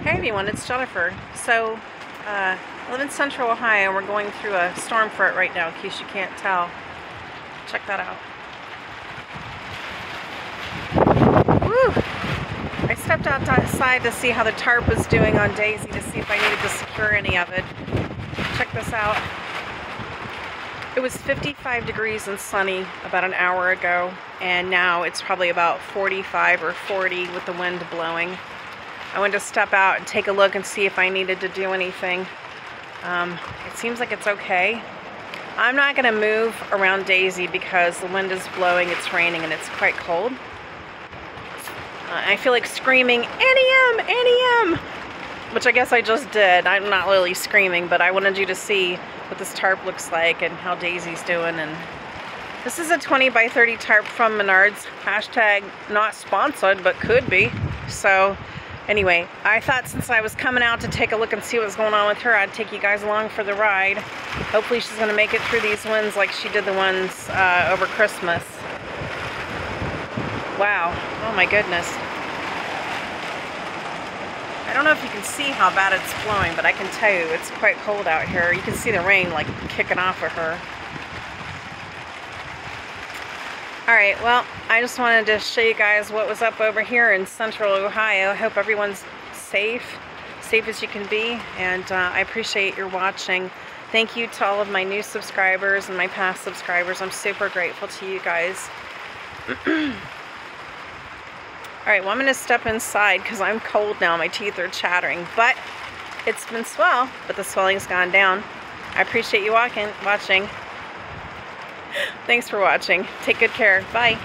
Hey everyone, it's Jennifer. So, I live in Central Ohio and we're going through a storm front right now, in case you can't tell. Check that out. Woo! I stepped outside to see how the tarp was doing on Daisy to see if I needed to secure any of it. Check this out. It was 55 degrees and sunny about an hour ago, and now it's probably about 45 or 40 with the wind blowing. I wanted to step out and take a look and see if I needed to do anything. It seems like it's okay. I'm not going to move around Daisy because the wind is blowing, it's raining, and it's quite cold. I feel like screaming, NEM, NEM! Which I guess I just did. I'm not really screaming, but I wanted you to see what this tarp looks like and how Daisy's doing. And this is a 20 by 30 tarp from Menards. Hashtag not sponsored, but could be. So anyway, I thought since I was coming out to take a look and see what was going on with her, I'd take you guys along for the ride. Hopefully she's going to make it through these winds like she did the ones over Christmas. Wow. Oh my goodness. I don't know if you can see how bad it's blowing, but I can tell you it's quite cold out here. You can see the rain like kicking off of her. Alright, well, I just wanted to show you guys what was up over here in Central Ohio. I hope everyone's safe as you can be, and I appreciate your watching. Thank you to all of my new subscribers and my past subscribers. I'm super grateful to you guys. Alright, well, I'm going to step inside because I'm cold now. My teeth are chattering, but it's been swell, but the swelling's gone down. I appreciate you watching. Thanks for watching. Take good care. Bye.